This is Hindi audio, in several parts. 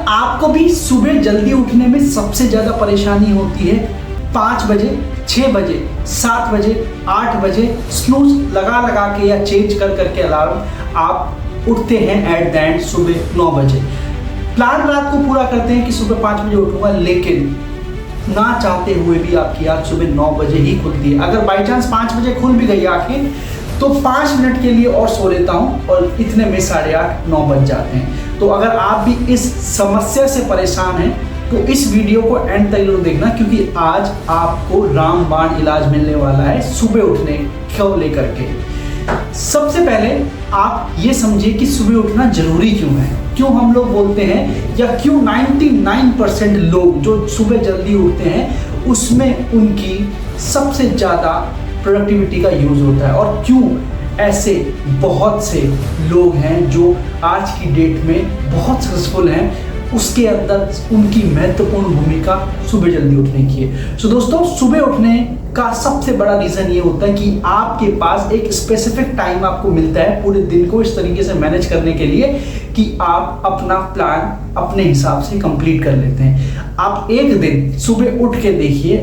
आपको भी सुबह जल्दी उठने में सबसे ज़्यादा परेशानी होती है 5 बजे, 6 बजे, 7 बजे, 8 बजे स्नूज लगा लगा के या चेंज कर करके अलार्म आप उठते हैं एट द एंड सुबह 9 बजे। प्लान रात को पूरा करते हैं कि सुबह 5 बजे उठूंगा, लेकिन ना चाहते हुए भी आपकी आँख सुबह 9 बजे ही खुलती है। अगर बाई चांस 5 बजे खुल भी गई आँखें तो 5 मिनट के लिए और सो लेता हूँ और इतने में 8:30 9 बज जाते हैं। तो अगर आप भी इस समस्या से परेशान हैं तो इस वीडियो को एंड तक जरूर देखना, क्योंकि आज आपको रामबाण इलाज मिलने वाला है सुबह उठने को लेकर के। सबसे पहले आप ये समझिए कि सुबह उठना जरूरी क्यों है, क्यों हम लोग बोलते हैं, या क्यों 99% लोग जो सुबह जल्दी उठते हैं उसमें उनकी सबसे ज़्यादा प्रोडक्टिविटी का यूज़ होता है, और क्यों ऐसे बहुत से लोग हैं जो आज की डेट में बहुत सक्सेसफुल हैं, उसके अंदर उनकी महत्वपूर्ण भूमिका सुबह जल्दी उठने की है। सो दोस्तों, सुबह उठने का सबसे बड़ा रीज़न ये होता है कि आपके पास एक स्पेसिफिक टाइम आपको मिलता है पूरे दिन को इस तरीके से मैनेज करने के लिए कि आप अपना प्लान अपने हिसाब से कंप्लीट कर लेते हैं। आप एक दिन सुबह उठ के देखिए,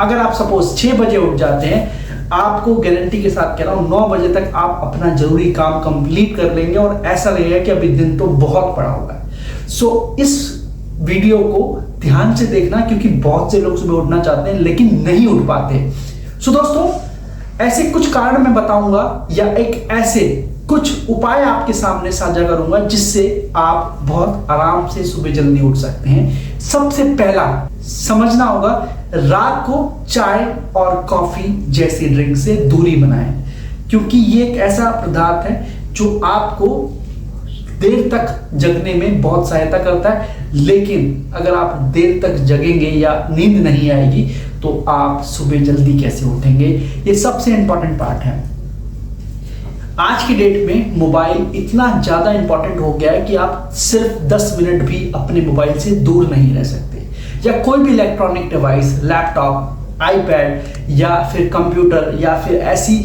अगर आप सपोज 6 बजे उठ जाते हैं, आपको गारंटी के साथ कह रहा हूँ 9 बजे तक आप अपना जरूरी काम कंप्लीट कर लेंगे और ऐसा लगेगा कि अभी दिन तो बहुत पड़ा हुआ है। सो इस वीडियो को ध्यान से देखना, क्योंकि बहुत से लोग सुबह उठना चाहते हैं लेकिन नहीं उठ पाते। सो दोस्तों, ऐसे कुछ कारण मैं बताऊंगा या एक ऐसे कुछ उपाय आपके सामने साझा करूंगा जिससे आप बहुत आराम से सुबह जल्दी उठ सकते हैं। सबसे पहला समझना होगा, रात को चाय और कॉफी जैसी ड्रिंक से दूरी बनाएं, क्योंकि ये एक ऐसा पदार्थ है जो आपको देर तक जगने में बहुत सहायता करता है। लेकिन अगर आप देर तक जगेंगे या नींद नहीं आएगी तो आप सुबह जल्दी कैसे उठेंगे, ये सबसे इंपॉर्टेंट पार्ट है। आज की डेट में मोबाइल इतना ज़्यादा इंपॉर्टेंट हो गया है कि आप सिर्फ 10 मिनट भी अपने मोबाइल से दूर नहीं रह सकते, या कोई भी इलेक्ट्रॉनिक डिवाइस, लैपटॉप, आईपैड या फिर कंप्यूटर या फिर ऐसी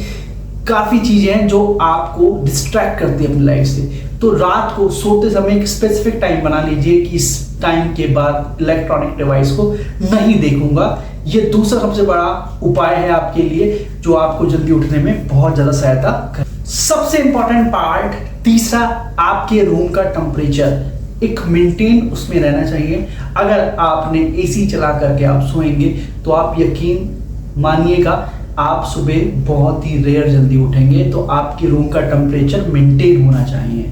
काफ़ी चीज़ें हैं जो आपको डिस्ट्रैक्ट करती है अपनी लाइफ से। तो रात को सोते समय एक स्पेसिफिक टाइम बना लीजिए कि इस टाइम के बाद इलेक्ट्रॉनिक डिवाइस को नहीं देखूंगा। ये दूसरा सबसे बड़ा उपाय है आपके लिए जो आपको जल्दी उठने में बहुत ज़्यादा सहायता कर। सबसे इंपॉर्टेंट पार्ट तीसरा, आपके रूम का टेम्परेचर एक मेंटेन उसमें रहना चाहिए। अगर आपने एसी चला करके आप सोएंगे तो आप यकीन मानिएगा आप सुबह बहुत ही रेयर जल्दी उठेंगे। तो आपके रूम का टेम्परेचर मेंटेन होना चाहिए।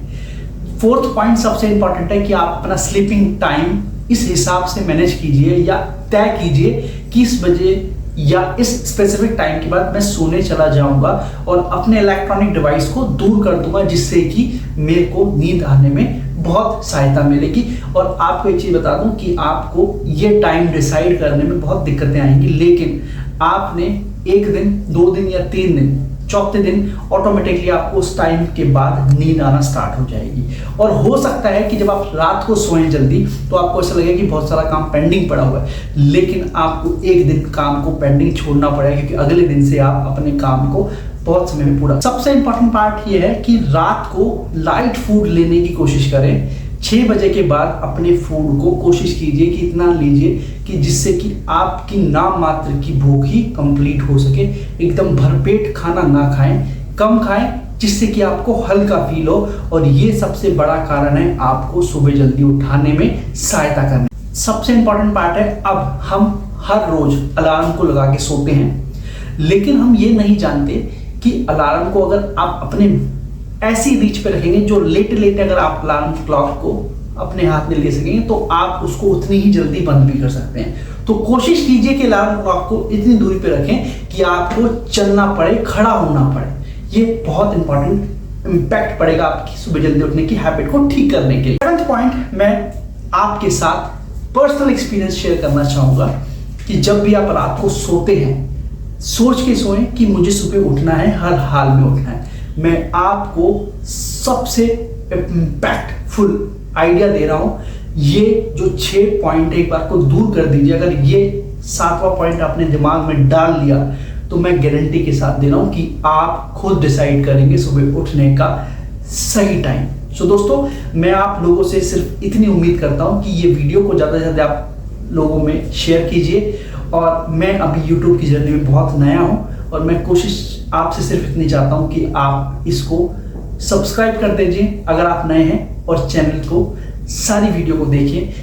फोर्थ पॉइंट सबसे इंपॉर्टेंट है कि आप अपना स्लीपिंग टाइम इस हिसाब से मैनेज कीजिए या तय कीजिए कि इस बजे या इस स्पेसिफिक टाइम के बाद मैं सोने चला जाऊंगा और अपने इलेक्ट्रॉनिक डिवाइस को दूर कर दूंगा, जिससे कि मेरे को नींद आने में बहुत सहायता मिलेगी। और आपको एक चीज़ बता दूं कि आपको ये टाइम डिसाइड करने में बहुत दिक्कतें आएंगी, लेकिन आपने 1 दिन, 2 दिन या 3 दिन, चौथे दिन ऑटोमेटिकली आपको उस टाइम के बाद नींद आना स्टार्ट हो जाएगी। और हो सकता है कि जब आप रात को सोएं जल्दी तो आपको ऐसा लगे कि बहुत सारा काम पेंडिंग पड़ा हुआ है, लेकिन आपको एक दिन काम को पेंडिंग छोड़ना पड़ेगा, क्योंकि अगले दिन से आप अपने काम को बहुत समय में पूरा। सबसे इंपॉर्टेंट पार्ट ये है कि रात को लाइट फूड लेने की कोशिश करें। 6 बजे के बाद अपने फूड को कोशिश कीजिए कि इतना लीजिए कि जिससे कि आपकी नाम मात्र की भूख ही कंप्लीट हो सके। एकदम भरपेट खाना ना खाएं, कम खाएं, जिससे कि आपको हल्का फील हो। और ये सबसे बड़ा कारण है आपको सुबह जल्दी उठाने में सहायता करने। सबसे इंपॉर्टेंट पार्ट है, अब हम हर रोज अलार्म को लगा के सोते हैं, लेकिन हम ये नहीं जानते कि अलार्म को अगर आप अपने ऐसी रीच पे रखेंगे जो लेटे लेटे अगर आप अलार्म क्लॉक को अपने हाथ में ले सकेंगे तो आप उसको उतनी ही जल्दी बंद भी कर सकते हैं। तो कोशिश कीजिए कि अलार्म क्लॉक को इतनी दूरी पे रखें कि आपको चलना पड़े, खड़ा होना पड़े। ये बहुत इंपॉर्टेंट इम्पैक्ट पड़ेगा आपकी सुबह जल्दी उठने की हैबिट को ठीक करने के लिए। 7th पॉइंट मैं आपके साथ पर्सनल एक्सपीरियंस शेयर करना चाहूँगा कि जब भी आप रात को सोते हैं, सोच के सोएं कि मुझे सुबह उठना है, हर हाल में उठना है। मैं आपको सबसे इम्पैक्टफुल आइडिया दे रहा हूं। ये जो 6 पॉइंट एक बार को दूर कर दीजिए। अगर ये 7वां पॉइंट आपने दिमाग में डाल लिया तो मैं गारंटी के साथ दे रहा हूं कि आप खुद डिसाइड करेंगे सुबह उठने का सही टाइम। सो दोस्तों, मैं आप लोगों से सिर्फ इतनी उम्मीद करता हूँ कि ये वीडियो को ज़्यादा से ज़्यादा आप लोगों में शेयर कीजिए। और मैं अभी यूट्यूब की जर्नी में बहुत नया हूँ और मैं कोशिश आपसे सिर्फ इतनी चाहता हूँ कि आप इसको सब्सक्राइब कर दीजिए अगर आप नए हैं, और चैनल को सारी वीडियो को देखिए।